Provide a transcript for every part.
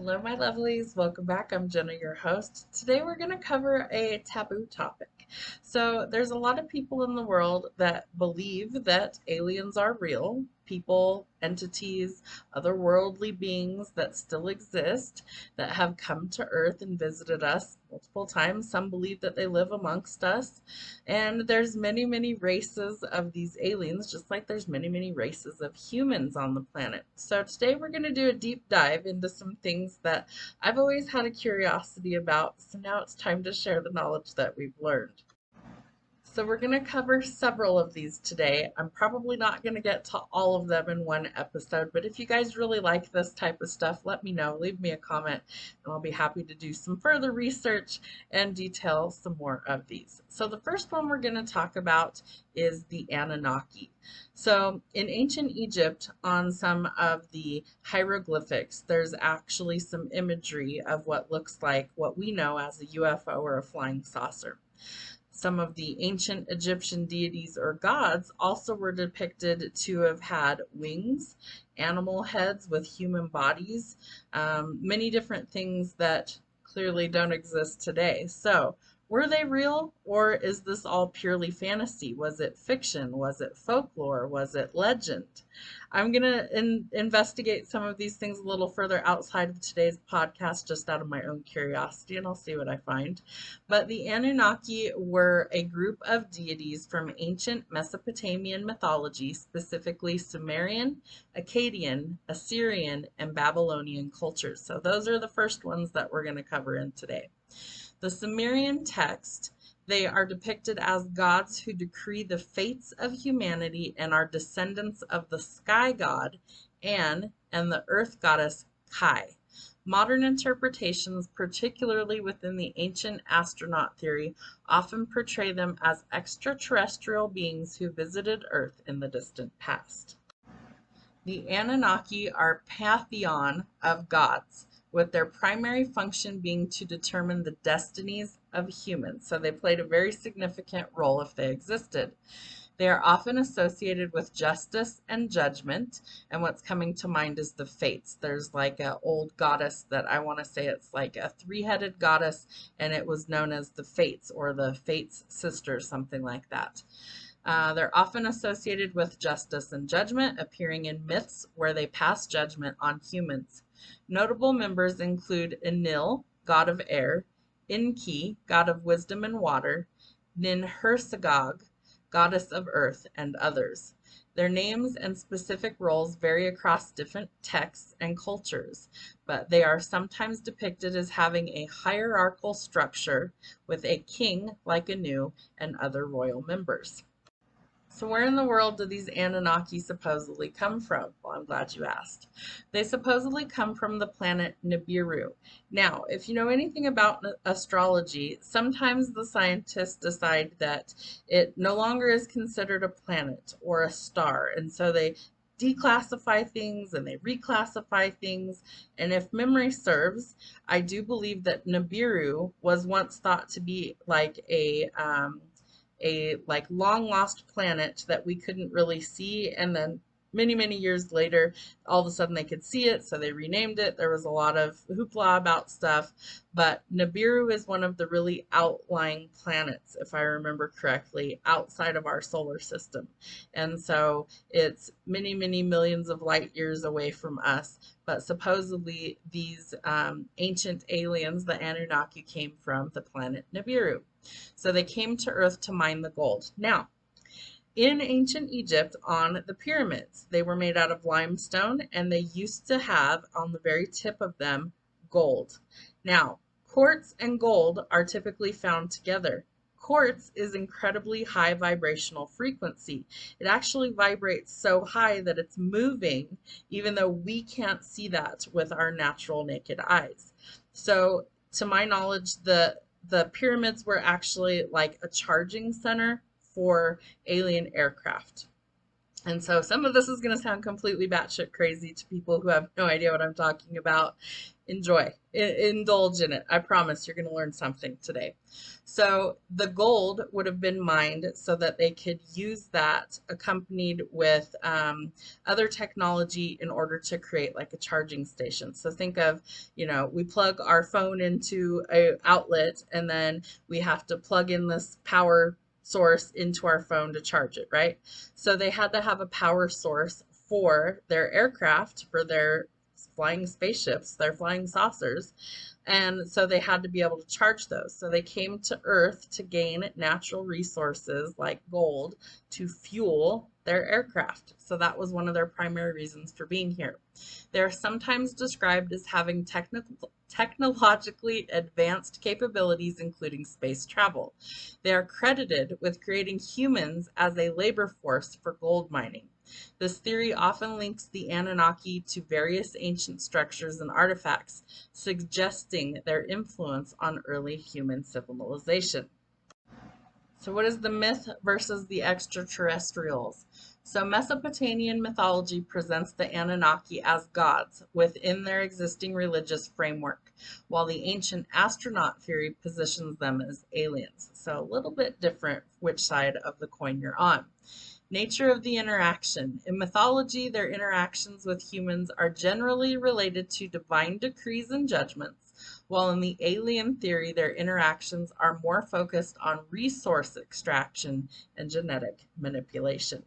Hello, my lovelies. Welcome back. I'm Jenna, your host. Today we're going to cover a taboo topic. So, there's a lot of people in the world that believe that aliens are real, people, entities, otherworldly beings that still exist, that have come to Earth and visited us multiple times. Some believe that they live amongst us. And there's many, many races of these aliens, just like there's many, many races of humans on the planet. So today we're going to do a deep dive into some things that I've always had a curiosity about. So now it's time to share the knowledge that we've learned. So we're going to cover several of these today. I'm probably not going to get to all of them in one episode, but if you guys really like this type of stuff, let me know. Leave me a comment, and I'll be happy to do some further research and detail some more of these. So the first one we're going to talk about is the Anunnaki. So in ancient Egypt, on some of the hieroglyphics, there's actually some imagery of what looks like what we know as a UFO or a flying saucer. Some of the ancient Egyptian deities or gods also were depicted to have had wings, animal heads with human bodies, many different things that clearly don't exist today. So, were they real, or is this all purely fantasy? Was it fiction? Was it folklore? Was it legend? I'm going to investigate some of these things a little further outside of today's podcast, just out of my own curiosity, and I'll see what I find. But the Anunnaki were a group of deities from ancient Mesopotamian mythology, specifically Sumerian, Akkadian, Assyrian, and Babylonian cultures. So those are the first ones that we're going to cover in today. The Sumerian text, they are depicted as gods who decree the fates of humanity and are descendants of the sky god An and the earth goddess Kai. Modern interpretations, particularly within the ancient astronaut theory, often portray them as extraterrestrial beings who visited Earth in the distant past. The Anunnaki are pantheon of gods, with their primary function being to determine the destinies of humans. So they played a very significant role if they existed. They are often associated with justice and judgment, and what's coming to mind is the fates. There's like an old goddess that I want to say it's like a three-headed goddess, and it was known as the Fates or the Fates Sister, something like that. They're often associated with justice and judgment, appearing in myths where they pass judgment on humans. Notable members include Enlil, god of air, Enki, god of wisdom and water, Ninhursagog, goddess of earth, and others. Their names and specific roles vary across different texts and cultures, but they are sometimes depicted as having a hierarchical structure with a king like Anu and other royal members. So where in the world do these Anunnaki supposedly come from? Well, I'm glad you asked. They supposedly come from the planet Nibiru. Now, if you know anything about astrology, sometimes the scientists decide that it no longer is considered a planet or a star, and so they declassify things and they reclassify things. And if memory serves, I do believe that Nibiru was once thought to be like a like long lost planet that we couldn't really see, and then many years later all of a sudden they could see it, so they renamed it. There was a lot of hoopla about stuff, but Nibiru is one of the really outlying planets, if I remember correctly, outside of our solar system, and so it's many millions of light years away from us. But supposedly these ancient aliens, the Anunnaki, came from the planet Nibiru. So they came to Earth to mine the gold. Now, in ancient Egypt, on the pyramids, they were made out of limestone, and they used to have on the very tip of them gold. Now, quartz and gold are typically found together. Quartz is incredibly high vibrational frequency. It actually vibrates so high that it's moving, even though we can't see that with our natural naked eyes. So, to my knowledge, the pyramids were actually like a charging center for alien aircraft. And so some of this is going to sound completely batshit crazy to people who have no idea what I'm talking about. Enjoy, indulge in it. I promise you're going to learn something today. So the gold would have been mined so that they could use that accompanied with other technology in order to create like a charging station. So think of, we plug our phone into a outlet and then we have to plug in this power source into our phone to charge it, right? So they had to have a power source for their aircraft, for their flying spaceships, their flying saucers. And so they had to be able to charge those. So they came to Earth to gain natural resources like gold to fuel their aircraft. So that was one of their primary reasons for being here. They're sometimes described as having technologically advanced capabilities, including space travel. They are credited with creating humans as a labor force for gold mining. This theory often links the Anunnaki to various ancient structures and artifacts, suggesting their influence on early human civilization. So, what is the myth versus the extraterrestrials? So, Mesopotamian mythology presents the Anunnaki as gods within their existing religious framework, while the ancient astronaut theory positions them as aliens. So, a little bit different which side of the coin you're on. Nature of the interaction. In mythology, their interactions with humans are generally related to divine decrees and judgments, while in the alien theory, their interactions are more focused on resource extraction and genetic manipulation.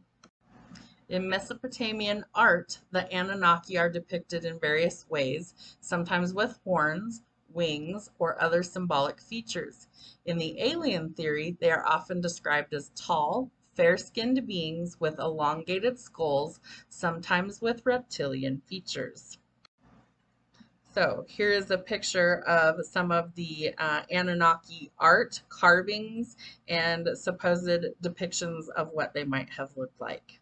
In Mesopotamian art, the Anunnaki are depicted in various ways, sometimes with horns, wings, or other symbolic features. In the alien theory, they are often described as tall, fair-skinned beings with elongated skulls, sometimes with reptilian features. So here is a picture of some of the Anunnaki art, carvings, and supposed depictions of what they might have looked like.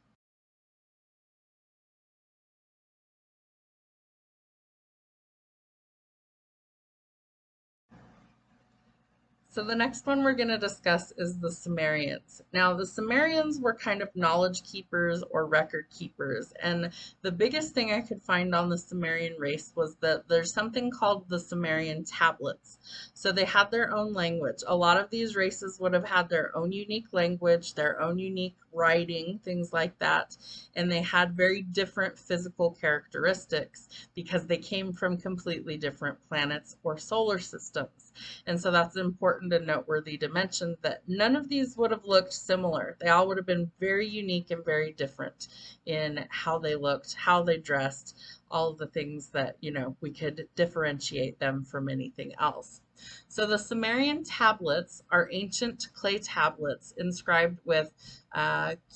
So the next one we're going to discuss is the Sumerians. Now, the Sumerians were kind of knowledge keepers or record keepers, and the biggest thing I could find on the Sumerian race was that there's something called the Sumerian tablets. So they had their own language. A lot of these races would have had their own unique language, their own unique writing, things like that, and they had very different physical characteristics because they came from completely different planets or solar systems. And so that's important and noteworthy to mention that none of these would have looked similar. They all would have been very unique and very different in how they looked, how they dressed, all of the things that, we could differentiate them from anything else. So the Sumerian tablets are ancient clay tablets inscribed with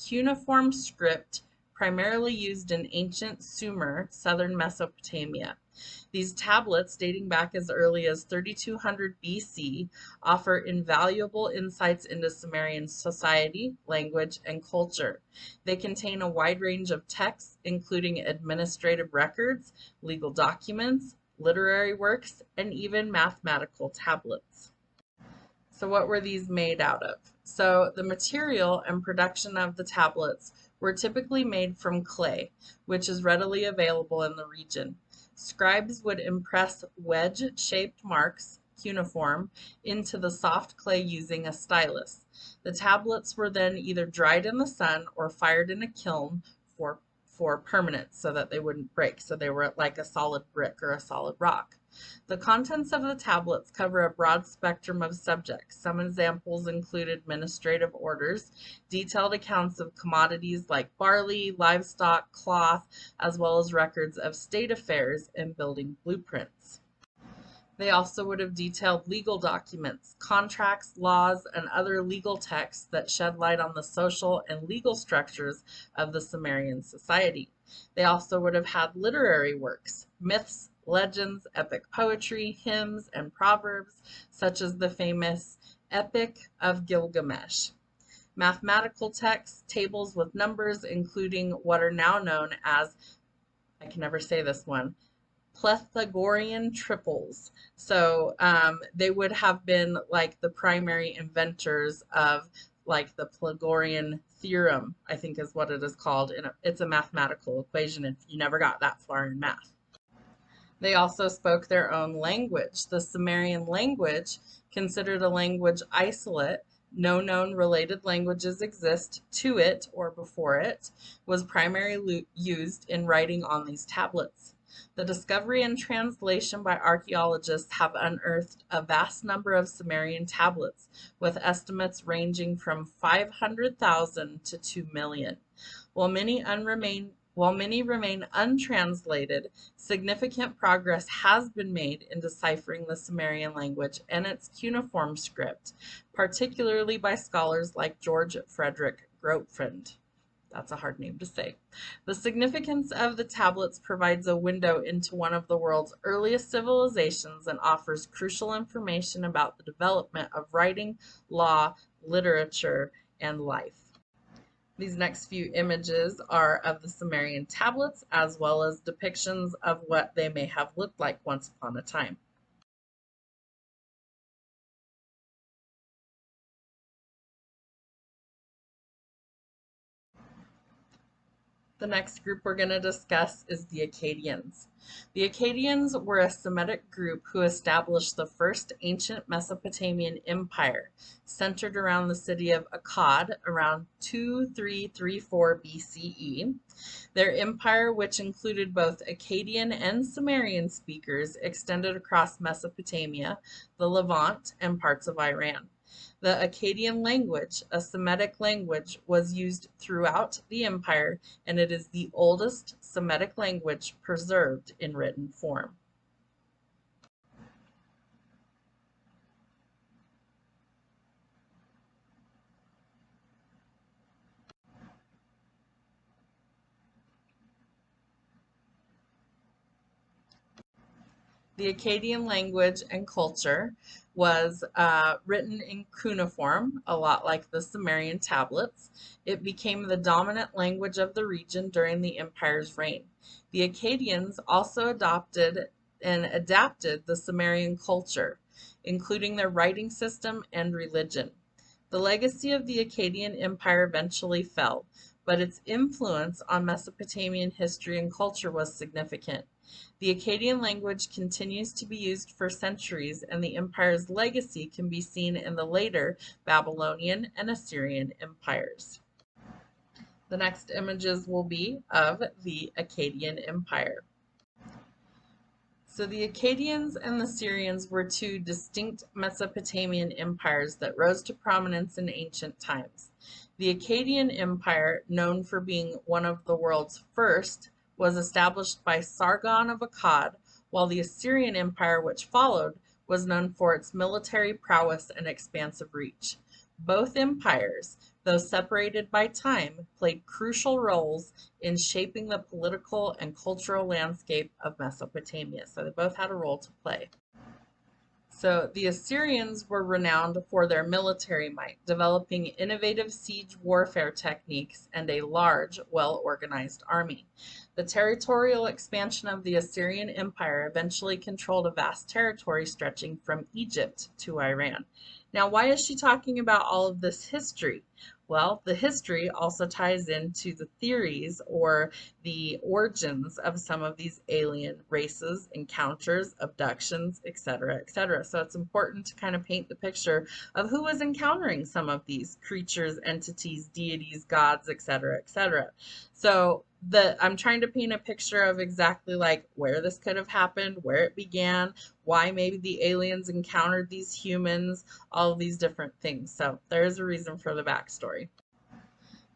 cuneiform script primarily used in ancient Sumer, southern Mesopotamia. These tablets, dating back as early as 3200 BC, offer invaluable insights into Sumerian society, language, and culture. They contain a wide range of texts, including administrative records, legal documents, literary works, and even mathematical tablets. So what were these made out of? So the material and production of the tablets were typically made from clay, which is readily available in the region. Scribes would impress wedge-shaped marks, cuneiform, into the soft clay using a stylus. The tablets were then either dried in the sun or fired in a kiln for, for permanence so that they wouldn't break. So they were like a solid brick or a solid rock. The contents of the tablets cover a broad spectrum of subjects. Some examples include administrative orders, detailed accounts of commodities like barley, livestock, cloth, as well as records of state affairs and building blueprints. They also would have detailed legal documents, contracts, laws, and other legal texts that shed light on the social and legal structures of the Sumerian society. They also would have had literary works, myths, legends, epic poetry, hymns, and proverbs, such as the famous Epic of Gilgamesh. Mathematical texts, tables with numbers, including what are now known as, I can never say this one, Pythagorean triples. So they would have been like the primary inventors of like the Pythagorean theorem, I think is what it is called. And it's a mathematical equation if you never got that far in math. They also spoke their own language. The Sumerian language, considered a language isolate, no known related languages exist to it or before it, was primarily used in writing on these tablets. The discovery and translation by archaeologists have unearthed a vast number of Sumerian tablets, with estimates ranging from 500,000 to 2 million. While many remain untranslated, significant progress has been made in deciphering the Sumerian language and its cuneiform script, particularly by scholars like George Frederick Grotefend. That's a hard name to say. The significance of the tablets provides a window into one of the world's earliest civilizations and offers crucial information about the development of writing, law, literature, and life. These next few images are of the Sumerian tablets, as well as depictions of what they may have looked like once upon a time. The next group we're going to discuss is the Akkadians. The Akkadians were a Semitic group who established the first ancient Mesopotamian empire, centered around the city of Akkad around 2334 BCE. Their empire, which included both Akkadian and Sumerian speakers, extended across Mesopotamia, the Levant, and parts of Iran. The Akkadian language, a Semitic language, was used throughout the empire, and it is the oldest Semitic language preserved in written form. The Akkadian language and culture was written in cuneiform, a lot like the Sumerian tablets. It became the dominant language of the region during the empire's reign. The Akkadians also adopted and adapted the Sumerian culture, including their writing system and religion. The legacy of the Akkadian Empire eventually fell, but its influence on Mesopotamian history and culture was significant. The Akkadian language continues to be used for centuries, and the empire's legacy can be seen in the later Babylonian and Assyrian empires. The next images will be of the Akkadian Empire. So the Akkadians and the Syrians were two distinct Mesopotamian empires that rose to prominence in ancient times. The Akkadian Empire, known for being one of the world's first, was established by Sargon of Akkad, while the Assyrian Empire, which followed, was known for its military prowess and expansive reach. Both empires, though separated by time, played crucial roles in shaping the political and cultural landscape of Mesopotamia. So they both had a role to play. So the Assyrians were renowned for their military might, developing innovative siege warfare techniques and a large, well-organized army. The territorial expansion of the Assyrian Empire eventually controlled a vast territory stretching from Egypt to Iran. Now, why is she talking about all of this history? Well, the history also ties into the theories or the origins of some of these alien races, encounters, abductions, etc., etc. So it's important to kind of paint the picture of who was encountering some of these creatures, entities, deities, gods, etc., etc. So I'm trying to paint a picture of exactly like where this could have happened, where it began, why maybe the aliens encountered these humans, all of these different things. So there is a reason for the backstory.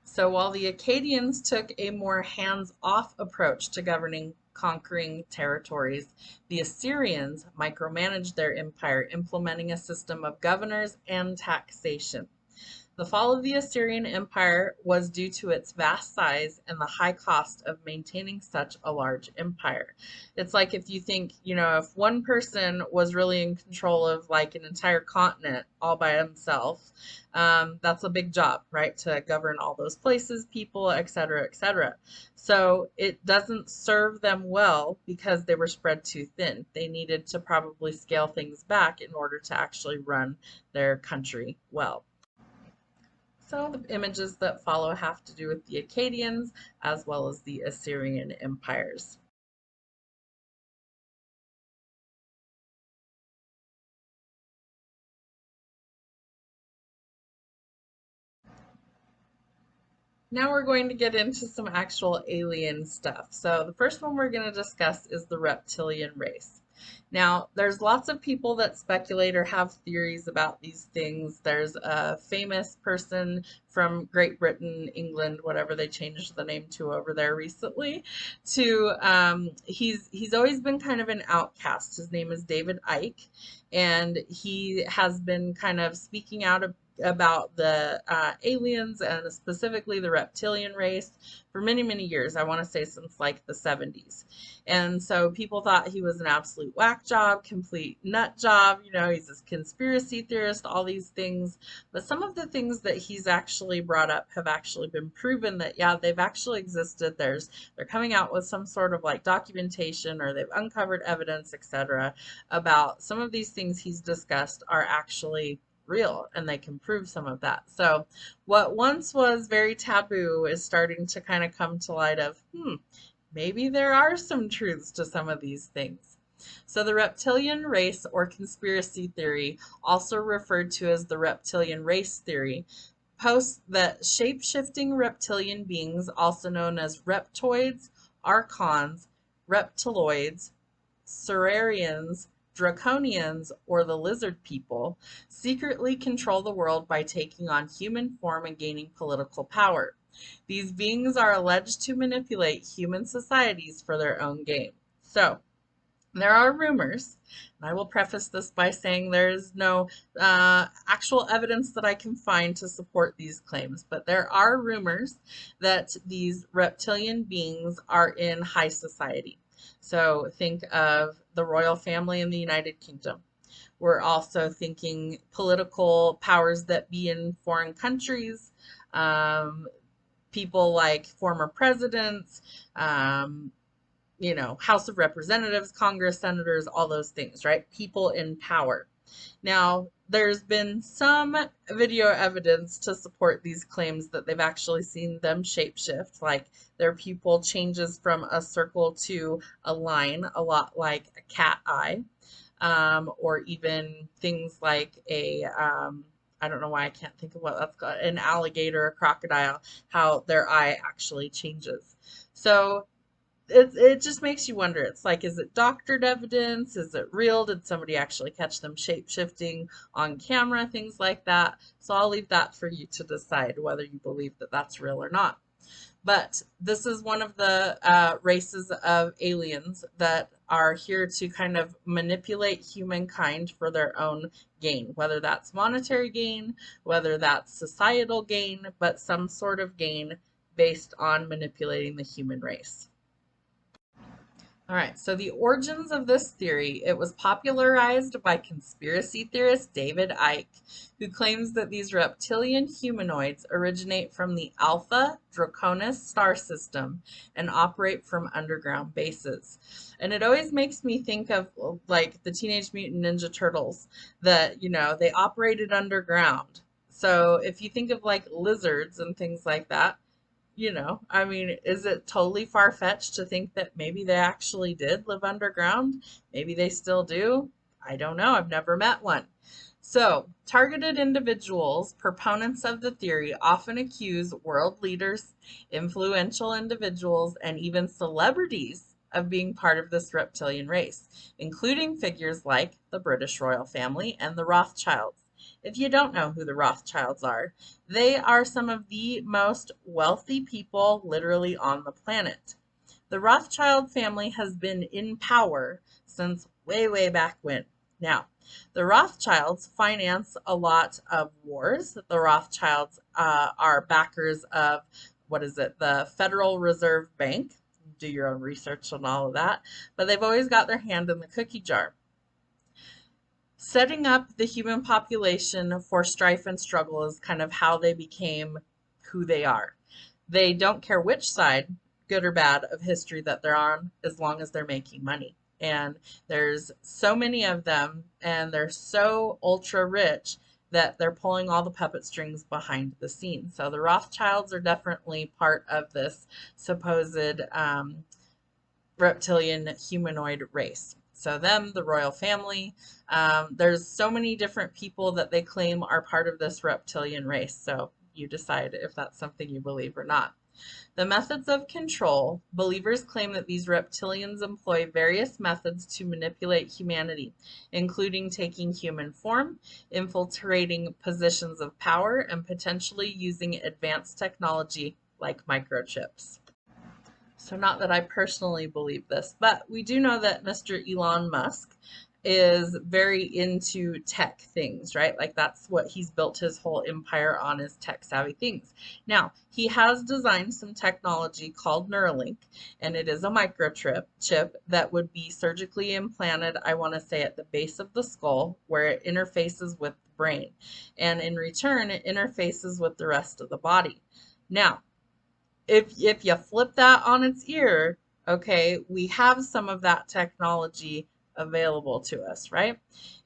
So while the Akkadians took a more hands-off approach to conquering territories, the Assyrians micromanaged their empire, implementing a system of governors and taxation. The fall of the Assyrian Empire was due to its vast size and the high cost of maintaining such a large empire. It's like if you think, if one person was really in control of like an entire continent all by himself, that's a big job, right? To govern all those places, people, etc., etc. So it doesn't serve them well because they were spread too thin. They needed to probably scale things back in order to actually run their country well. So the images that follow have to do with the Akkadians as well as the Assyrian empires. Now we're going to get into some actual alien stuff. So the first one we're going to discuss is the reptilian race. Now, there's lots of people that speculate or have theories about these things. There's a famous person from Great Britain, England, whatever they changed the name to over there recently, to he's always been kind of an outcast. His name is David Icke, and he has been kind of speaking out about the aliens and specifically the reptilian race for many, many years. I want to say since like the 70s. And so people thought he was an absolute whack job, complete nut job. You know, he's a conspiracy theorist, all these things. But some of the things that he's actually brought up have actually been proven that, yeah, they've actually existed. They're coming out with some sort of like documentation, or they've uncovered evidence, etc., about some of these things he's discussed are actually real, and they can prove some of that. So what once was very taboo is starting to kind of come to light of, maybe there are some truths to some of these things. So the reptilian race or conspiracy theory, also referred to as the reptilian race theory, posts that shape-shifting reptilian beings, also known as reptoids, archons, reptiloids, Saurians, Draconians, or the lizard people, secretly control the world by taking on human form and gaining political power. These beings are alleged to manipulate human societies for their own gain. So, there are rumors, and I will preface this by saying there is no actual evidence that I can find to support these claims, but there are rumors that these reptilian beings are in high society. So think of the royal family in the United Kingdom. We're also thinking political powers that be in foreign countries, people like former presidents, House of Representatives, Congress, senators, all those things, right? People in power. Now, there's been some video evidence to support these claims that they've actually seen them shapeshift, like their pupil changes from a circle to a line, a lot like a cat eye, or even things like I don't know why I can't think of what that's called, an alligator, a crocodile, how their eye actually changes. So it just makes you wonder. It's like, is it doctored evidence? Is it real? Did somebody actually catch them shape shifting on camera? Things like that. So I'll leave that for you to decide whether you believe that that's real or not. But this is one of the races of aliens that are here to kind of manipulate humankind for their own gain, whether that's monetary gain, whether that's societal gain, but some sort of gain based on manipulating the human race. All right, so the origins of this theory, it was popularized by conspiracy theorist David Icke, who claims that these reptilian humanoids originate from the Alpha Draconis star system and operate from underground bases. And it always makes me think of like the Teenage Mutant Ninja Turtles, that, they operated underground. So if you think of like lizards and things like that, I mean, is it totally far-fetched to think that maybe they actually did live underground? Maybe they still do? I don't know. I've never met one. So, targeted individuals, proponents of the theory, often accuse world leaders, influential individuals, and even celebrities of being part of this reptilian race, including figures like the British royal family and the Rothschilds. If you don't know who the Rothschilds are, they are some of the most wealthy people literally on the planet. The Rothschild family has been in power since way, way back when. Now, the Rothschilds finance a lot of wars. The Rothschilds are backers of, what is it, the Federal Reserve Bank. Do your own research on all of that. But they've always got their hand in the cookie jar. Setting up the human population for strife and struggle is kind of how they became who they are. They don't care which side, good or bad, of history that they're on, as long as they're making money. And there's so many of them, and they're so ultra rich that they're pulling all the puppet strings behind the scenes. So the Rothschilds are definitely part of this supposed reptilian humanoid race. So them, the royal family, there's so many different people that they claim are part of this reptilian race. So you decide if that's something you believe or not. The methods of control. Believers claim that these reptilians employ various methods to manipulate humanity, including taking human form, infiltrating positions of power, and potentially using advanced technology like microchips. So not that I personally believe this, but we do know that Mr. Elon Musk is very into tech things, right? Like that's what he's built his whole empire on, is tech savvy things. Now, he has designed some technology called Neuralink, and it is a microchip chip that would be surgically implanted, I want to say at the base of the skull, where it interfaces with the brain. And in return, it interfaces with the rest of the body. Now, if you flip that on its ear, okay, we have some of that technology available to us, right?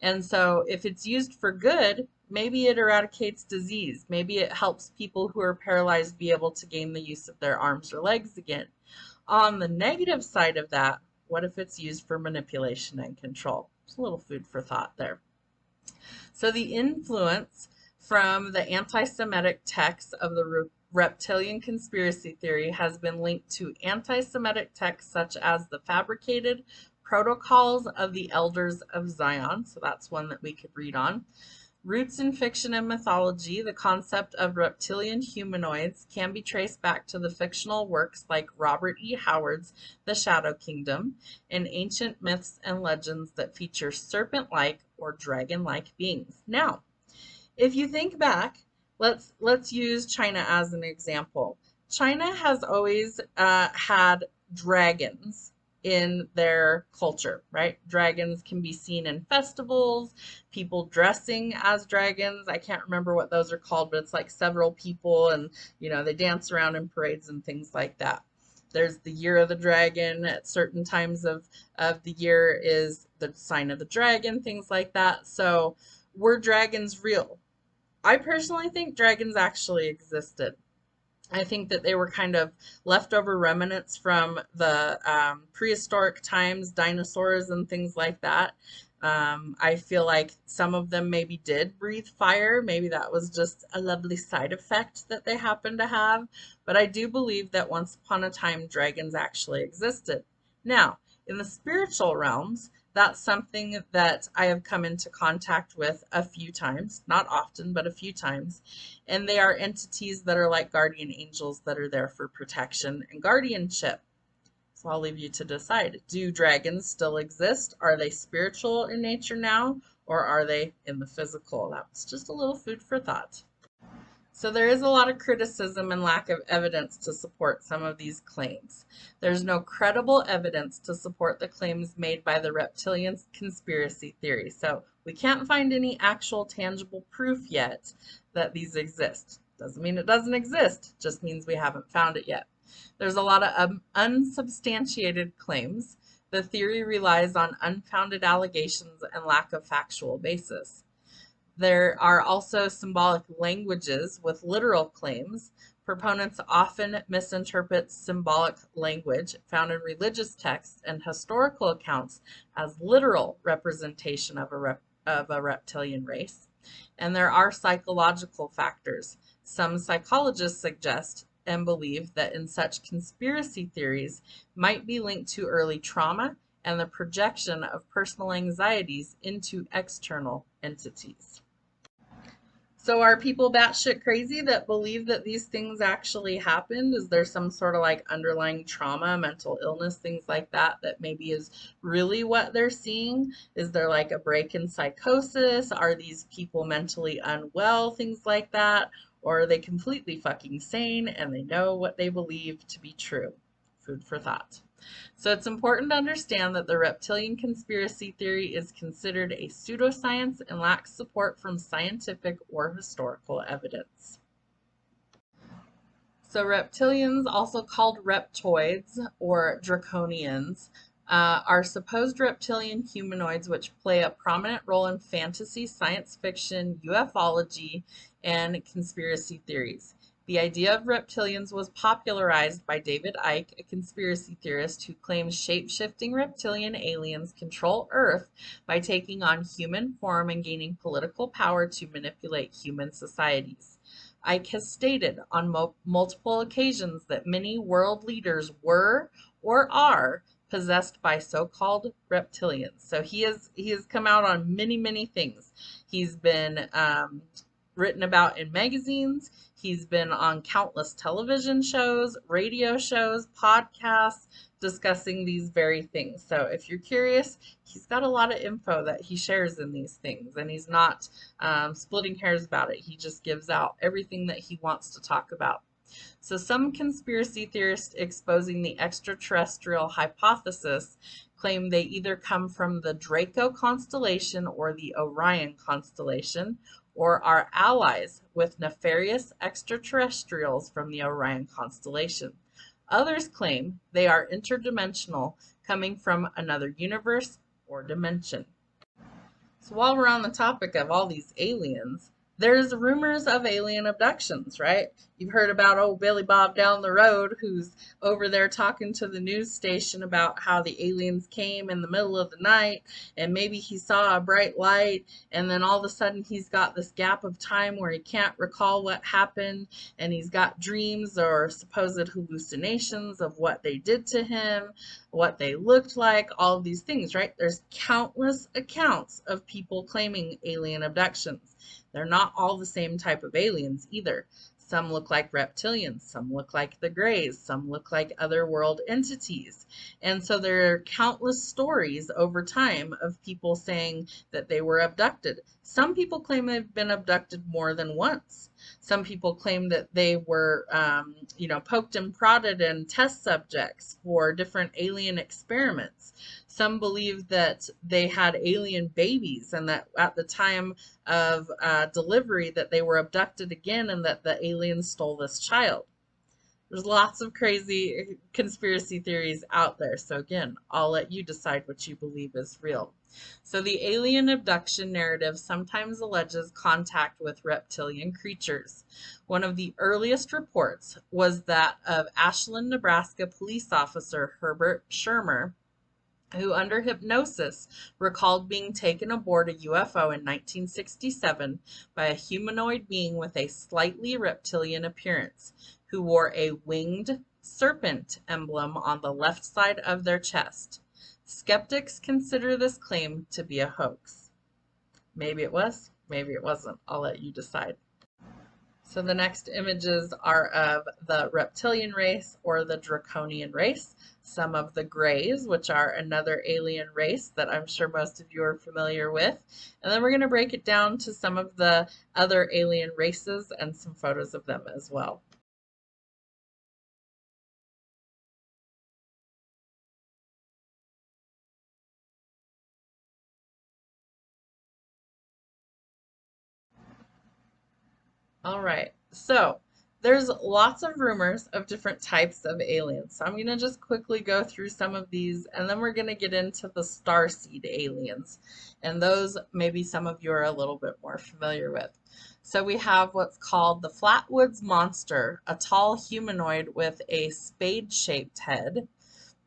And so if it's used for good, maybe it eradicates disease. Maybe it helps people who are paralyzed be able to gain the use of their arms or legs again. On the negative side of that, what if it's used for manipulation and control? It's a little food for thought there. So the influence from the anti-Semitic texts of the reptilian conspiracy theory has been linked to anti-Semitic texts such as the fabricated Protocols of the Elders of Zion. So that's one that we could read on. Roots in fiction and mythology. The concept of reptilian humanoids can be traced back to the fictional works like Robert E. Howard's The Shadow Kingdom, and ancient myths and legends that feature serpent-like or dragon-like beings. Now, if you think back, let's use China as an example. China has always had dragons in their culture, right? Dragons can be seen in festivals, people dressing as dragons. I can't remember what those are called, but it's like several people, and they dance around in parades and things like that. There's the year of the dragon. At certain times of the year is the sign of the dragon, things like that. So were dragons real? I personally think dragons actually existed. I think that they were kind of leftover remnants from the prehistoric times, dinosaurs and things like that. I feel like some of them maybe did breathe fire. Maybe that was just a lovely side effect that they happened to have. But I do believe that once upon a time, dragons actually existed. Now, in the spiritual realms, that's something that I have come into contact with a few times, not often, but a few times. And they are entities that are like guardian angels that are there for protection and guardianship. So I'll leave you to decide. Do dragons still exist? Are they spiritual in nature now, or are they in the physical? That's just a little food for thought. So there is a lot of criticism and lack of evidence to support some of these claims. There's no credible evidence to support the claims made by the reptilian conspiracy theory. So we can't find any actual tangible proof yet that these exist. Doesn't mean it doesn't exist, just means we haven't found it yet. There's a lot of unsubstantiated claims. The theory relies on unfounded allegations and lack of factual basis. There are also symbolic languages with literal claims. Proponents often misinterpret symbolic language found in religious texts and historical accounts as literal representation of a reptilian race. And there are psychological factors. Some psychologists suggest and believe that in such conspiracy theories might be linked to early trauma and the projection of personal anxieties into external entities. So are people batshit crazy that believe that these things actually happened? Is there some sort of like underlying trauma, mental illness, things like that, that maybe is really what they're seeing? Is there like a break in psychosis? Are these people mentally unwell, things like that? Or are they completely fucking sane and they know what they believe to be true? Food for thought. So it's important to understand that the reptilian conspiracy theory is considered a pseudoscience and lacks support from scientific or historical evidence. So reptilians, also called reptoids or draconians, are supposed reptilian humanoids which play a prominent role in fantasy, science fiction, ufology, and conspiracy theories. The idea of reptilians was popularized by David Icke, a conspiracy theorist who claims shape-shifting reptilian aliens control Earth by taking on human form and gaining political power to manipulate human societies. Icke has stated on multiple occasions that many world leaders were or are possessed by so-called reptilians. So he has come out on many things. He's been written about in magazines. He's been on countless television shows, radio shows, podcasts discussing these very things. So if you're curious, he's got a lot of info that he shares in these things, and he's not splitting hairs about it. He just gives out everything that he wants to talk about. So some conspiracy theorists exposing the extraterrestrial hypothesis claim they either come from the Draco constellation or the Orion constellation, or are allies with nefarious extraterrestrials from the Orion constellation. Others claim they are interdimensional, coming from another universe or dimension. So while we're on the topic of all these aliens, there's rumors of alien abductions, right? You've heard about old Billy Bob down the road who's over there talking to the news station about how the aliens came in the middle of the night and maybe he saw a bright light, and then all of a sudden he's got this gap of time where he can't recall what happened, and he's got dreams or supposed hallucinations of what they did to him, what they looked like, all of these things, right? There's countless accounts of people claiming alien abductions. They're not all the same type of aliens either. Some look like reptilians, some look like the Greys, some look like other world entities. And so there are countless stories over time of people saying that they were abducted. Some people claim they've been abducted more than once. Some people claim that they were, poked and prodded in test subjects for different alien experiments. Some believe that they had alien babies and that at the time of delivery that they were abducted again and that the aliens stole this child. There's lots of crazy conspiracy theories out there. So again, I'll let you decide what you believe is real. So the alien abduction narrative sometimes alleges contact with reptilian creatures. One of the earliest reports was that of Ashland, Nebraska police officer Herbert Shermer, who under hypnosis recalled being taken aboard a UFO in 1967 by a humanoid being with a slightly reptilian appearance, who wore a winged serpent emblem on the left side of their chest. Skeptics consider this claim to be a hoax. Maybe it was, maybe it wasn't. I'll let you decide. So the next images are of the reptilian race or the draconian race, some of the Greys, which are another alien race that I'm sure most of you are familiar with, and then we're going to break it down to some of the other alien races and some photos of them as well. All right, so there's lots of rumors of different types of aliens. So I'm going to just quickly go through some of these, and then we're going to get into the starseed aliens. And those maybe some of you are a little bit more familiar with. So we have what's called the Flatwoods Monster, a tall humanoid with a spade-shaped head.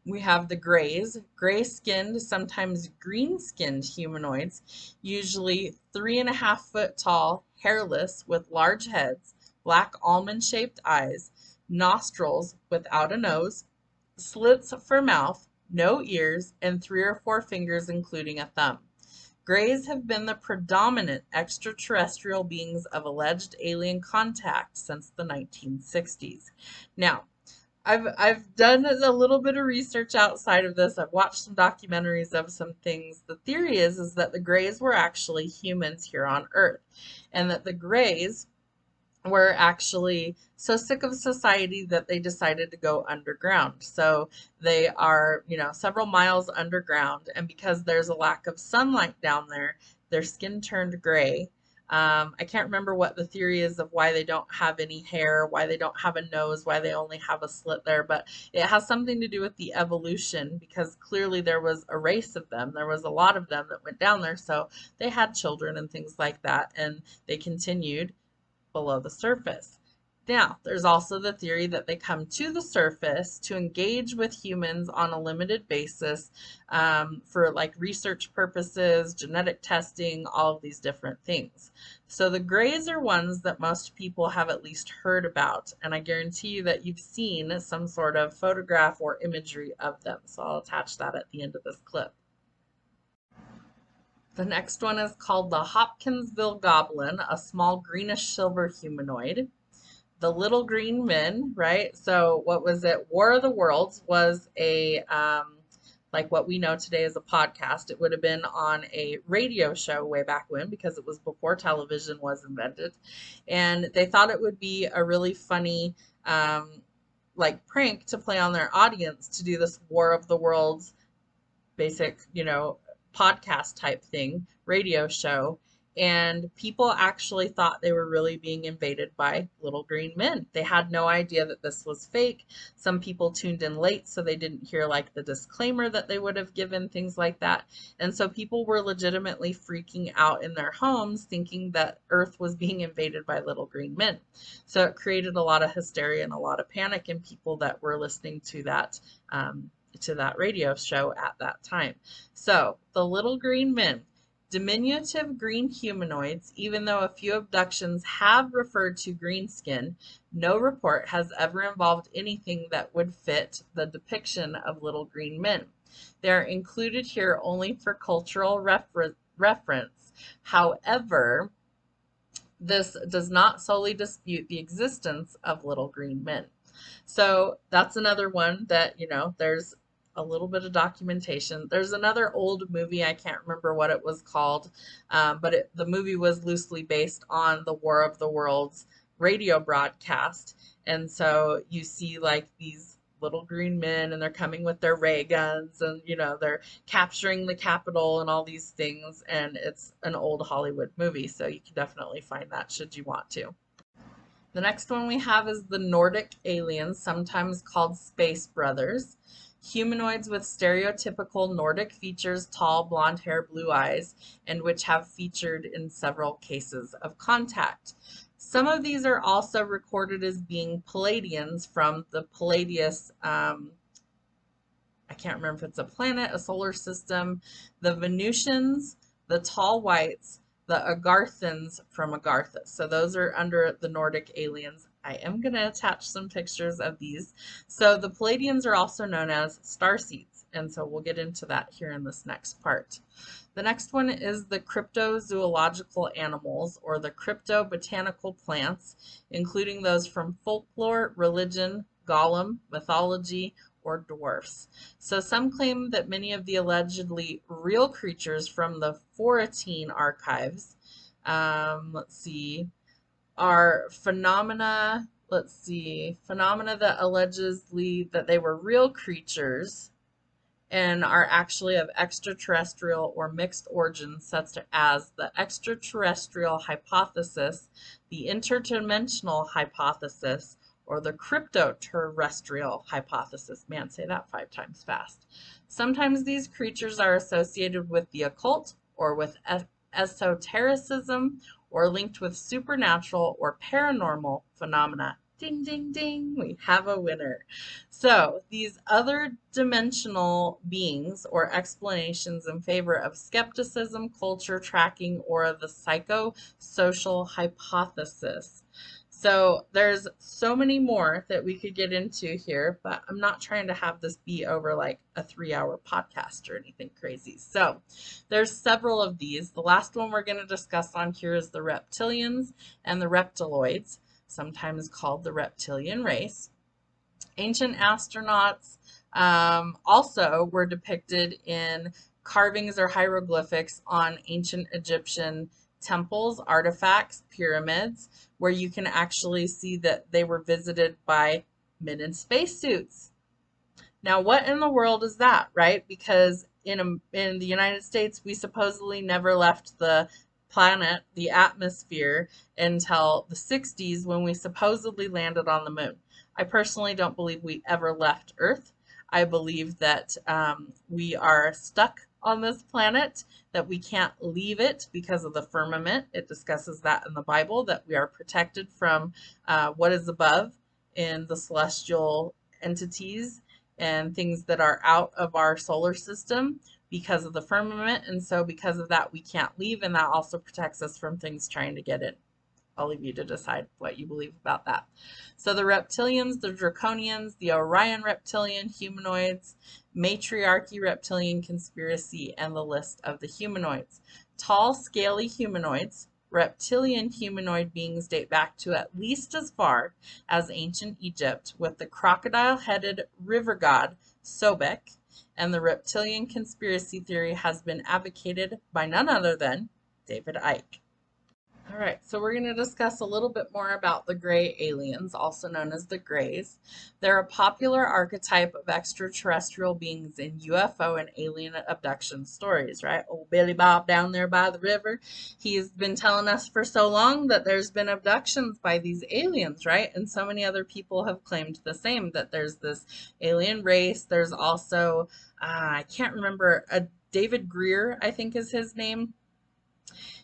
We have the Greys, gray-skinned, sometimes green-skinned humanoids, usually 3.5 foot tall, hairless, with large heads, black almond-shaped eyes, nostrils without a nose, slits for mouth, no ears, and 3 or 4 fingers including a thumb. Greys have been the predominant extraterrestrial beings of alleged alien contact since the 1960s. Now, I've done a little bit of research outside of this. I've watched some documentaries of some things. The theory is that the Greys were actually humans here on Earth, and that the Greys were actually so sick of society that they decided to go underground. So they are, several miles underground, and because there's a lack of sunlight down there, their skin turned gray. I can't remember what the theory is of why they don't have any hair, why they don't have a nose, why they only have a slit there, but it has something to do with the evolution because clearly there was a race of them. There was a lot of them that went down there, so they had children and things like that, and they continued below the surface. Now, there's also the theory that they come to the surface to engage with humans on a limited basis for like research purposes, genetic testing, all of these different things. So the grays are ones that most people have at least heard about, and I guarantee you that you've seen some sort of photograph or imagery of them. So I'll attach that at the end of this clip. The next one is called the Hopkinsville Goblin, a small greenish silver humanoid. The Little Green Men, right? So what was it? War of the Worlds was a like what we know today as a podcast. It would have been on a radio show way back when because it was before television was invented. And they thought it would be a really funny like prank to play on their audience to do this War of the Worlds basic, podcast type thing, radio show. And people actually thought they were really being invaded by little green men. They had no idea that this was fake. Some people tuned in late, so they didn't hear like the disclaimer that they would have given, things like that. And so people were legitimately freaking out in their homes, thinking that Earth was being invaded by little green men. So it created a lot of hysteria and a lot of panic in people that were listening to that radio show at that time. So the little green men, diminutive green humanoids, even though a few abductions have referred to green skin, no report has ever involved anything that would fit the depiction of little green men. They are included here only for cultural reference. However, this does not solely dispute the existence of little green men. So that's another one that, there's a little bit of documentation. There's another old movie, I can't remember what it was called, but the movie was loosely based on the War of the Worlds radio broadcast. And so you see like these little green men and they're coming with their ray guns and, they're capturing the Capitol and all these things. And it's an old Hollywood movie, so you can definitely find that should you want to. The next one we have is the Nordic aliens, sometimes called Space Brothers. Humanoids with stereotypical Nordic features, tall, blonde hair, blue eyes, and which have featured in several cases of contact. Some of these are also recorded as being Palladians from the Palladius, I can't remember if it's a planet, a solar system, the Venusians, the Tall Whites, the Agarthans from Agarthas. So those are under the Nordic aliens. I am going to attach some pictures of these. So the Palladians are also known as starseeds, and so we'll get into that here in this next part. The next one is the cryptozoological animals, or the cryptobotanical plants, including those from folklore, religion, golem, mythology, or dwarfs. So some claim that many of the allegedly real creatures from the Foratine archives, are phenomena that allegedly that they were real creatures and are actually of extraterrestrial or mixed origins, such as the extraterrestrial hypothesis, the interdimensional hypothesis, or the cryptoterrestrial hypothesis. Man, say that 5 times fast. Sometimes these creatures are associated with the occult or with esotericism or linked with supernatural or paranormal phenomena. Ding, ding, ding, we have a winner. So these other dimensional beings or explanations in favor of skepticism, culture tracking, or the psychosocial hypothesis. So there's so many more that we could get into here, but I'm not trying to have this be over like a 3-hour podcast or anything crazy. So there's several of these. The last one we're going to discuss on here is the reptilians and the reptiloids, sometimes called the reptilian race. Ancient astronauts also were depicted in carvings or hieroglyphics on ancient Egyptian temples, artifacts, pyramids, where you can actually see that they were visited by men in spacesuits. Now, what in the world is that, right? Because in the United States, we supposedly never left the planet, the atmosphere, until the 60s when we supposedly landed on the moon. I personally don't believe we ever left Earth. I believe that we are stuck on this planet, that we can't leave it because of the firmament. It discusses that in the Bible, that we are protected from what is above in the celestial entities and things that are out of our solar system because of the firmament. And so because of that, we can't leave. And that also protects us from things trying to get in. I'll leave you to decide what you believe about that. So the reptilians, the draconians, the Orion reptilian humanoids, matriarchy reptilian conspiracy, and the list of the humanoids. Tall, scaly humanoids, reptilian humanoid beings date back to at least as far as ancient Egypt, with the crocodile-headed river god Sobek, and the reptilian conspiracy theory has been advocated by none other than David Icke. All right, so we're going to discuss a little bit more about the gray aliens, also known as the Greys. They're a popular archetype of extraterrestrial beings in UFO and alien abduction stories, right? Old Billy Bob down there by the river, he's been telling us for so long that there's been abductions by these aliens, right? And so many other people have claimed the same, that there's this alien race. There's also, I can't remember, David Greer, I think is his name.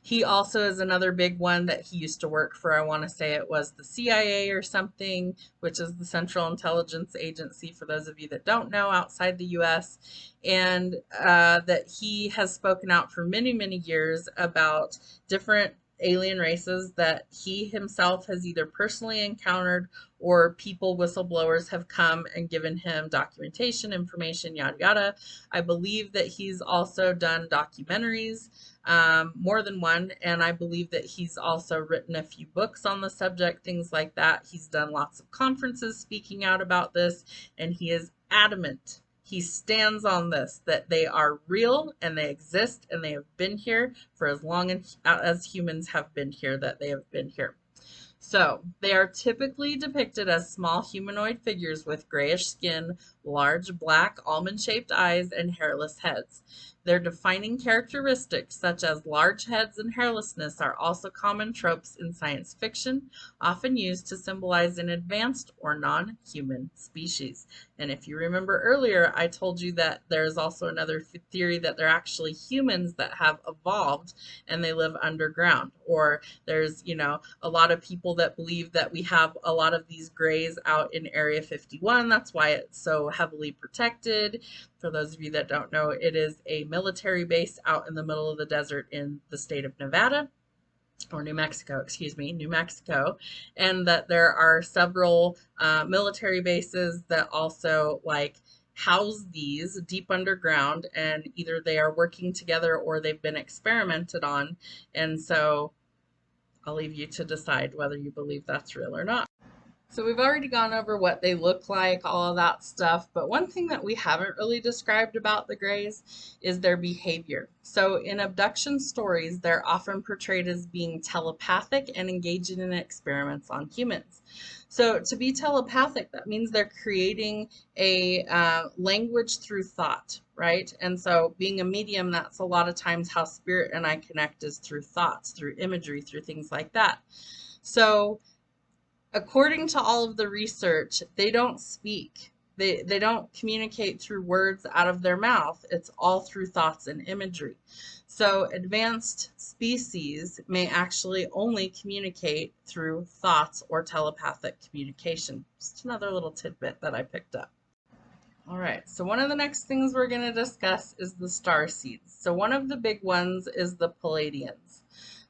He also is another big one that he used to work for. I want to say it was the CIA or something, which is the Central Intelligence Agency for those of you that don't know outside the US. And that he has spoken out for many, many years about different alien races that he himself has either personally encountered or people, whistleblowers, have come and given him documentation, information, yada, yada. I believe that he's also done documentaries, more than one, and I believe that he's also written a few books on the subject, things like that. He's done lots of conferences speaking out about this, and he is adamant. He stands on this, that they are real and they exist and they have been here for as long as humans have been here, that they have been here. So they are typically depicted as small humanoid figures with grayish skin, large black almond-shaped eyes, and hairless heads. Their defining characteristics, such as large heads and hairlessness, are also common tropes in science fiction, often used to symbolize an advanced or non-human species. And if you remember earlier, I told you that there's also another theory that they're actually humans that have evolved and they live underground. Or there's, a lot of people that believe that we have a lot of these grays out in Area 51. That's why it's so heavily protected. For those of you that don't know, it is a military base out in the middle of the desert in the state of Nevada, or New Mexico, excuse me, New Mexico, and that there are several military bases that also house these deep underground, and either they are working together or they've been experimented on. And so I'll leave you to decide whether you believe that's real or not. So we've already gone over what they look like, all of that stuff, but one thing that we haven't really described about the Greys is their behavior. So in abduction stories, they're often portrayed as being telepathic and engaging in experiments on humans. So to be telepathic, that means they're creating a language through thought, right? And so being a medium, that's a lot of times how spirit and I connect, is through thoughts, through imagery, through things like that. So according to all of the research, they don't speak. They don't communicate through words out of their mouth. It's all through thoughts and imagery. So advanced species may actually only communicate through thoughts or telepathic communication. Just another little tidbit that I picked up. All right, so one of the next things we're going to discuss is the star seeds. So one of the big ones is the Pleiadians.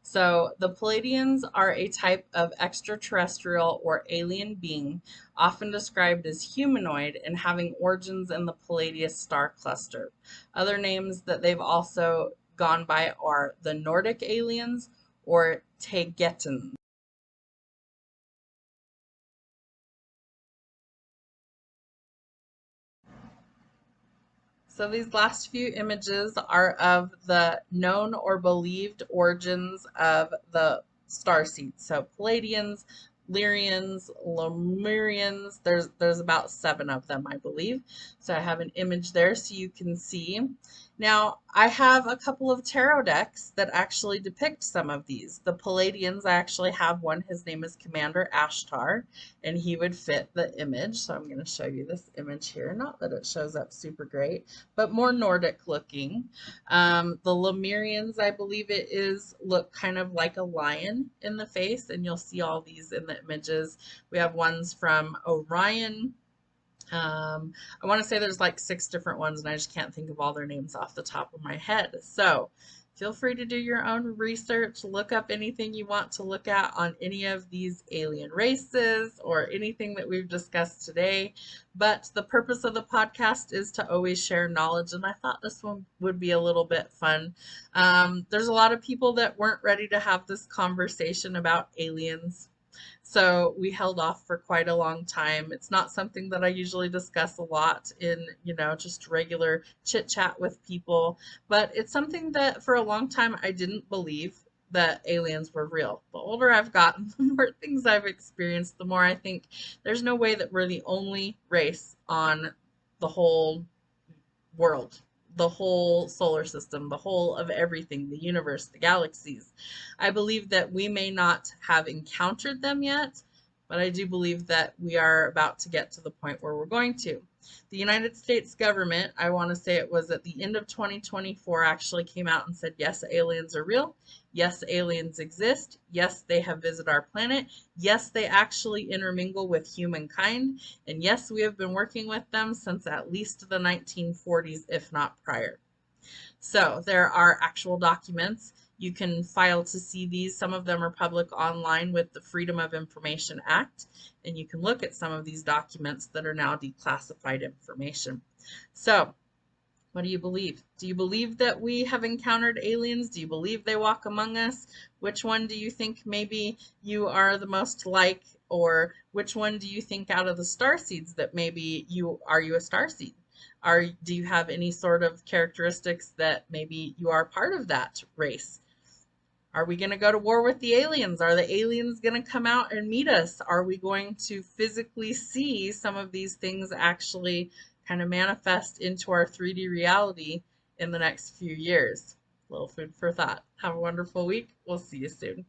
So the Pleiadians are a type of extraterrestrial or alien being, often described as humanoid and having origins in the Pleiades star cluster. Other names that they've also gone by are the Nordic aliens or Tegetans. So these last few images are of the known or believed origins of the starseeds. So Pleiadians, Lyrians, Lemurians. There's about 7 of them, I believe. So I have an image there so you can see. Now, I have a couple of tarot decks that actually depict some of these. The Palladians, I actually have one. His name is Commander Ashtar, and he would fit the image. So I'm going to show you this image here. Not that it shows up super great, but more Nordic looking. The Lemurians, I believe it is, look kind of like a lion in the face, and you'll see all these in the images. We have ones from Orion. I want to say there's like 6 different ones, and I just can't think of all their names off the top of my head. So feel free to do your own research, look up anything you want to look at on any of these alien races or anything that we've discussed today. But the purpose of the podcast is to always share knowledge, and I thought this one would be a little bit fun. There's a lot of people that weren't ready to have this conversation about aliens. So we held off for quite a long time. It's not something that I usually discuss a lot in, just regular chit chat with people, but it's something that for a long time I didn't believe that aliens were real. The older I've gotten, the more things I've experienced, the more I think there's no way that we're the only race on the whole world, the whole solar system, the whole of everything, the universe, the galaxies. I believe that we may not have encountered them yet, but I do believe that we are about to get to the point where we're going to. The United States government, I want to say it was at the end of 2024, actually came out and said, yes, aliens are real. Yes, aliens exist. Yes, they have visited our planet. Yes, they actually intermingle with humankind. And yes, we have been working with them since at least the 1940s, if not prior. So there are actual documents. You can file to see these. Some of them are public online with the Freedom of Information Act, and you can look at some of these documents that are now declassified information. So what do you believe? Do you believe that we have encountered aliens? Do you believe they walk among us? Which one do you think maybe you are the most like? Or which one do you think out of the star seeds that maybe you are a star seed? Do you have any sort of characteristics that maybe you are part of that race? Are we going to go to war with the aliens? Are the aliens going to come out and meet us? Are we going to physically see some of these things actually kind of manifest into our 3D reality in the next few years? A little food for thought. Have a wonderful week. We'll see you soon.